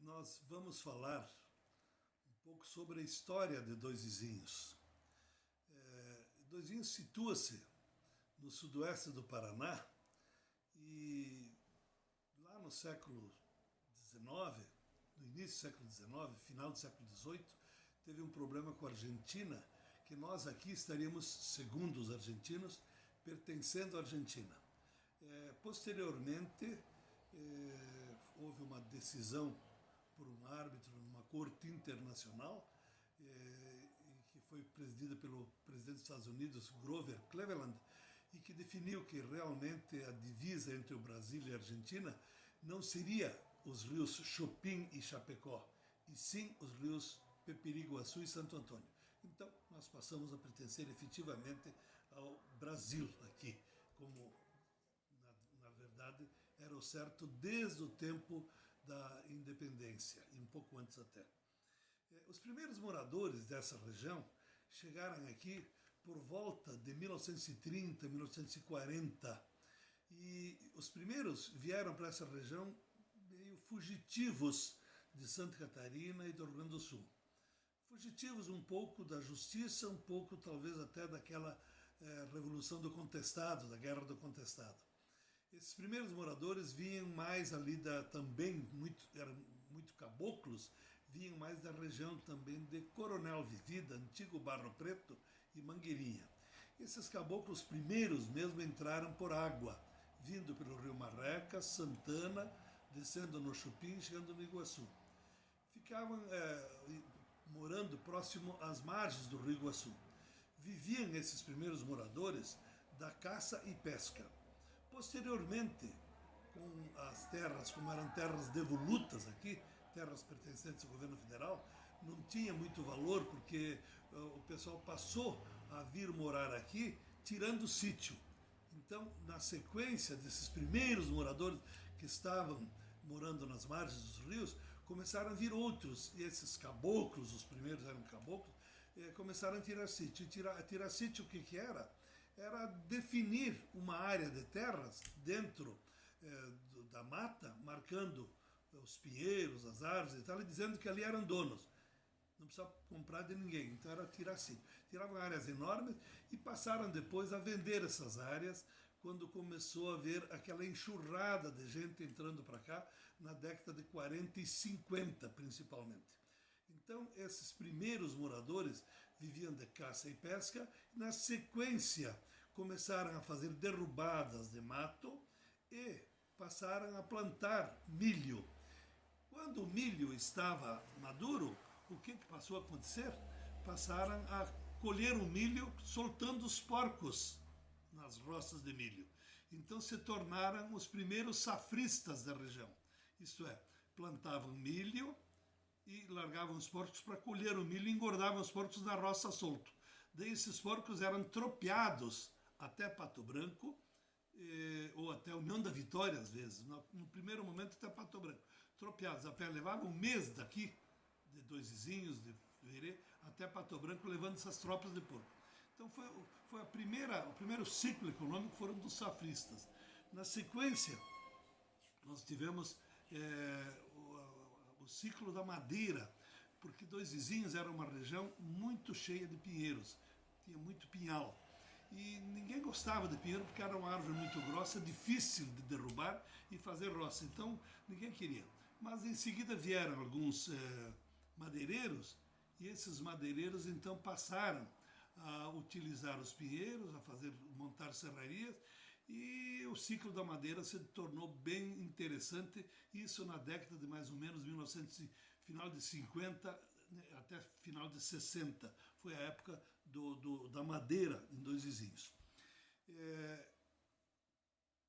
nós vamos falar um pouco sobre a história de Dois Vizinhos. Dois Vizinhos situa-se no sudoeste do Paraná e lá no século XIX, no início do século XIX, final do século XVIII, teve um problema com a Argentina, que nós aqui estaríamos, segundo os argentinos, pertencendo à Argentina. Posteriormente, houve uma decisão por um árbitro numa corte internacional, que foi presidida pelo presidente dos Estados Unidos, Grover Cleveland, e que definiu que realmente a divisa entre o Brasil e a Argentina não seria os rios Chopin e Chapecó, e sim os rios Peperiguaçu e Santo Antônio. Então, nós passamos a pertencer efetivamente ao Brasil aqui, como na verdade era o certo desde o tempo da independência, e um pouco antes até. Os primeiros moradores dessa região chegaram aqui por volta de 1930, 1940, e os primeiros vieram para essa região meio fugitivos de Santa Catarina e do Rio Grande do Sul. Fugitivos um pouco da justiça, um pouco talvez até daquela Revolução do Contestado, da Guerra do Contestado. Esses primeiros moradores vinham mais ali também, eram muito caboclos, vinham mais da região também de Coronel Vivida, antigo Barro Preto e Mangueirinha. Esses caboclos primeiros mesmo entraram por água, vindo pelo Rio Marreca, Santana, descendo no Chupim, chegando no Iguaçu. Ficavam morando próximo às margens do Rio Iguaçu. Viviam esses primeiros moradores da caça e pesca. Posteriormente, com as terras, como eram terras devolutas aqui, terras pertencentes ao governo federal, não tinha muito valor porque o pessoal passou a vir morar aqui tirando o sítio. Então, na sequência desses primeiros moradores que estavam morando nas margens dos rios, começaram a vir outros, e esses caboclos, os primeiros eram caboclos, começaram a tirar sítio. Tirar sítio o que era? Era definir uma área de terras dentro da mata, marcando os pinheiros, as árvores e tal, e dizendo que ali eram donos. Não precisava comprar de ninguém, então era tirar sítio. Tiravam áreas enormes e passaram depois a vender essas áreas quando começou a haver aquela enxurrada de gente entrando para cá na década de 40 e 50 principalmente. Então, esses primeiros moradores viviam de caça e pesca, e na sequência começaram a fazer derrubadas de mato e passaram a plantar milho. Quando o milho estava maduro, o que passou a acontecer? Passaram a colher o milho soltando os porcos nas roças de milho. Então se tornaram os primeiros safristas da região. Isto é, plantavam milho e largavam os porcos para colher o milho e engordavam os porcos na roça solto. Daí esses porcos eram tropeados até Pato Branco, ou até União da Vitória às vezes, no primeiro momento até Pato Branco. Tropeados a pé, levavam um mês daqui, de Dois Vizinhos, de Verê, até Pato Branco, levando essas tropas de porco. Então foi o primeiro ciclo econômico foram dos safristas. Na sequência, nós tivemos o ciclo da madeira, porque Dois Vizinhos era uma região muito cheia de pinheiros, tinha muito pinhal. E ninguém gostava de pinheiro porque era uma árvore muito grossa, difícil de derrubar e fazer roça, então ninguém queria. Mas em seguida vieram alguns madeireiros, e esses madeireiros então passaram a utilizar os pinheiros, montar serrarias, e o ciclo da madeira se tornou bem interessante, isso na década de mais ou menos 1900, final de 50 até final de 60, foi a época da madeira em Dois Vizinhos.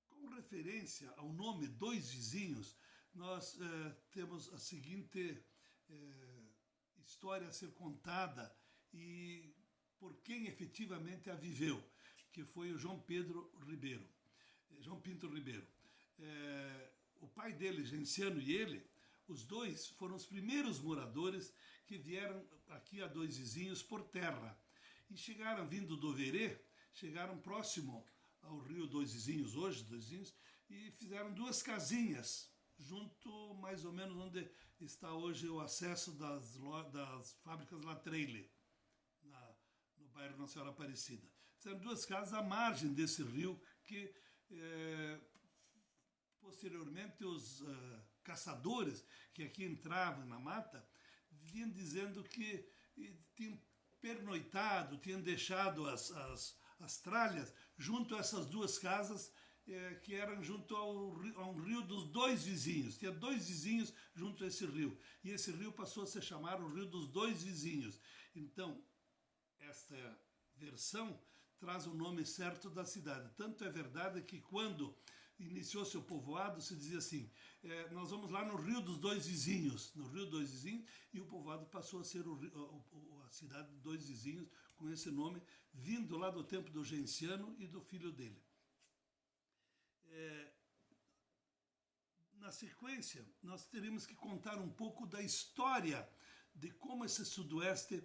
Com referência ao nome Dois Vizinhos, nós temos a seguinte história a ser contada e por quem efetivamente a viveu, que foi o João Pinto Ribeiro. O pai dele, Genciano, e ele, os dois foram os primeiros moradores que vieram aqui a Dois Vizinhos por terra. E chegaram vindo do Verê, chegaram próximo ao rio Dois Vizinhos, hoje Dois Vizinhos, e fizeram duas casinhas junto mais ou menos onde está hoje o acesso das fábricas La Trailer, no bairro Nossa Senhora Aparecida. São duas casas à margem desse rio que posteriormente os caçadores que aqui entravam na mata vinham dizendo que tinham pernoitado, tinham deixado as tralhas junto a essas duas casas que eram junto a um rio dos dois vizinhos. Tinha dois vizinhos junto a esse rio. E esse rio passou a se chamar o Rio dos Dois Vizinhos. Então, esta versão traz o nome certo da cidade. Tanto é verdade que quando iniciou seu povoado, se dizia assim, nós vamos lá no Rio dos Dois Vizinhos, no Rio dos Dois Vizinhos, e o povoado passou a ser a cidade dos Dois Vizinhos, com esse nome, vindo lá do tempo do Genciano e do filho dele. Na sequência, nós teríamos que contar um pouco da história de como esse sudoeste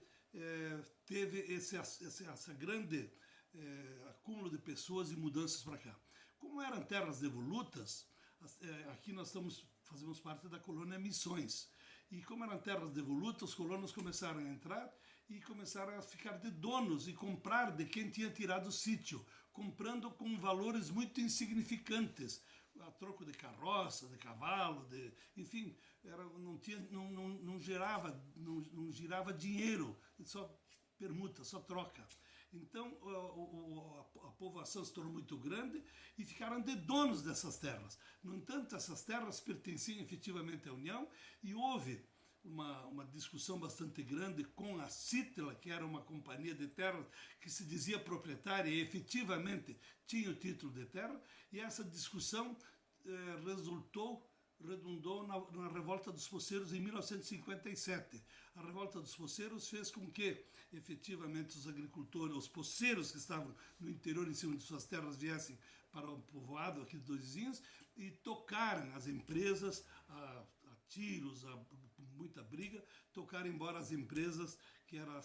teve essa grande acúmulo de pessoas e mudanças para cá. Como eram terras devolutas, aqui nós fazemos parte da colônia Missões. E como eram terras devolutas, os colonos começaram a entrar e começaram a ficar de donos e comprar de quem tinha tirado o sítio, comprando com valores muito insignificantes, a troco de carroça, de cavalo, enfim, não girava dinheiro, só permuta, só troca. Então a povoação se tornou muito grande e ficaram de donos dessas terras. No entanto, essas terras pertenciam efetivamente à União e houve uma discussão bastante grande com a Cítila, que era uma companhia de terras que se dizia proprietária e efetivamente tinha o título de terra, e essa discussão redundou na Revolta dos Poceiros em 1957. A Revolta dos Poceiros fez com que, efetivamente, os agricultores, os poceiros que estavam no interior, em cima de suas terras, viessem para o povoado aqui de Dois Vizinhos e tocaram as empresas a tiros, a muita briga, tocaram embora as empresas que era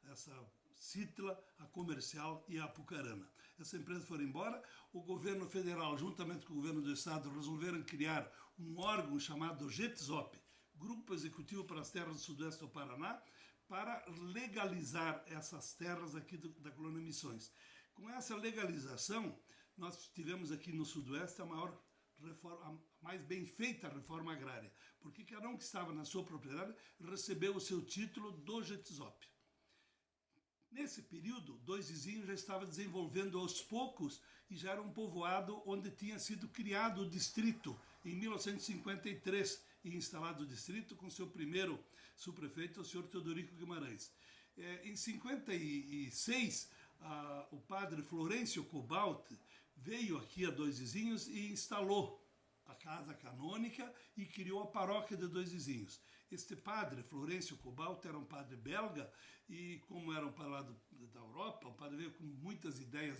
essa Cítila, a Comercial e a Apucarana. Essas empresas foram embora, o governo federal, juntamente com o governo do estado, resolveram criar um órgão chamado GETSOP, Grupo Executivo para as Terras do Sudoeste do Paraná, para legalizar essas terras aqui da colônia Missões. Com essa legalização, nós tivemos aqui no Sudoeste a mais bem feita reforma agrária, porque cada um que estava na sua propriedade recebeu o seu título do GETSOP. Nesse período, Dois Vizinhos já estava desenvolvendo aos poucos e já era um povoado onde tinha sido criado o distrito em 1953 e instalado o distrito com seu primeiro subprefeito, o senhor Teodorico Guimarães. Em 1956, o padre Florencio Cobalt veio aqui a Dois Vizinhos e instalou a casa canônica e criou a paróquia de Dois Vizinhos. Este padre, Florencio Cobalt, era um padre belga e, como era um padre lá da Europa, o padre veio com muitas ideias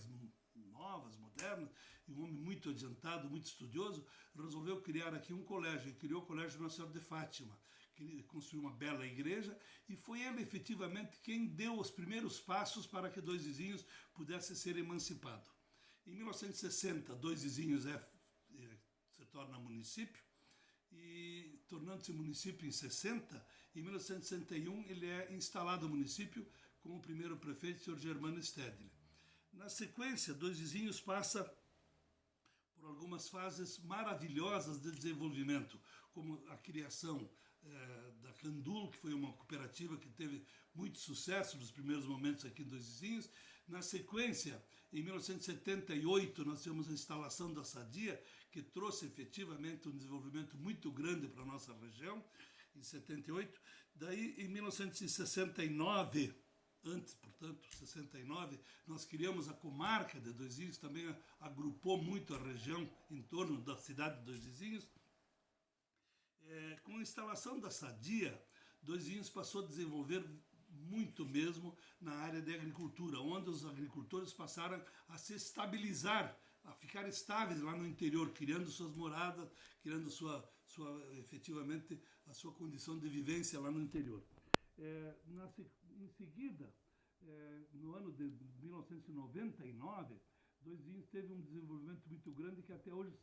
novas, modernas, e um homem muito adiantado, muito estudioso, resolveu criar aqui um colégio, e criou o Colégio Nossa Senhora de Fátima, que construiu uma bela igreja, e foi ele efetivamente quem deu os primeiros passos para que Dois Vizinhos pudesse ser emancipado. Em 1960, Dois Vizinhos se torna município, e tornando-se município em 60, em 1961 ele é instalado município com o primeiro prefeito, o senhor Germano Stedley. Na sequência, Dois Vizinhos passa por algumas fases maravilhosas de desenvolvimento, como a criação da Candul, que foi uma cooperativa que teve muito sucesso nos primeiros momentos aqui em Dois Vizinhos. Na sequência, em 1978, nós tivemos a instalação da Sadia, que trouxe efetivamente um desenvolvimento muito grande para a nossa região, em 78. Daí, em 1969, portanto, 69, nós criamos a comarca de Dois Vizinhos, também agrupou muito a região em torno da cidade de Dois Vizinhos. Com a instalação da Sadia, Dois Vizinhos passou a desenvolver muito mesmo na área de agricultura, onde os agricultores passaram a se estabilizar, a ficar estáveis lá no interior, criando suas moradas, criando efetivamente a sua condição de vivência lá no interior. Em seguida, no ano de 1999, Dois Vizinhos teve um desenvolvimento muito grande que até hoje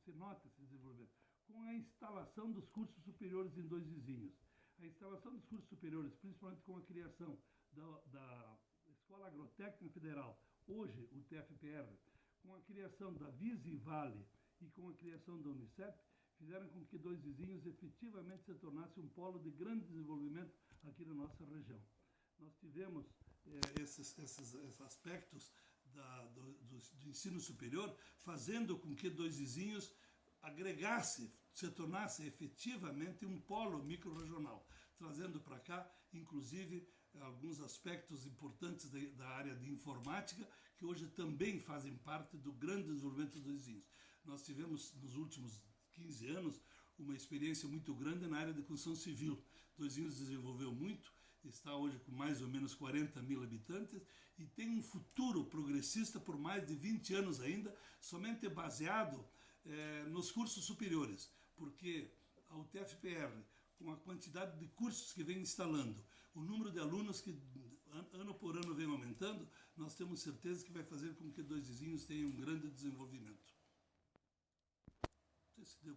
se nota esse desenvolvimento, com a instalação dos cursos superiores em Dois Vizinhos. A instalação dos cursos superiores, principalmente com a criação da Escola Agrotécnica Federal, hoje o TFPR, com a criação da Visivale e com a criação da Unicep, fizeram com que Dois Vizinhos efetivamente se tornasse um polo de grande desenvolvimento aqui na nossa região. Nós tivemos esses aspectos do ensino superior, fazendo com que Dois Vizinhos agregasse, se tornasse efetivamente um polo microrregional, trazendo para cá, inclusive, alguns aspectos importantes da área de informática, que hoje também fazem parte do grande desenvolvimento dos Dois Vizinhos. Nós tivemos, nos últimos 15 anos, uma experiência muito grande na área de construção civil. Dois Vizinhos desenvolveu muito, está hoje com mais ou menos 40 mil habitantes e tem um futuro progressista por mais de 20 anos ainda, somente baseado nos cursos superiores, porque a UTFPR, com a quantidade de cursos que vem instalando, o número de alunos que ano por ano vem aumentando, nós temos certeza que vai fazer com que Dois Vizinhos tenham um grande desenvolvimento. Não sei se deu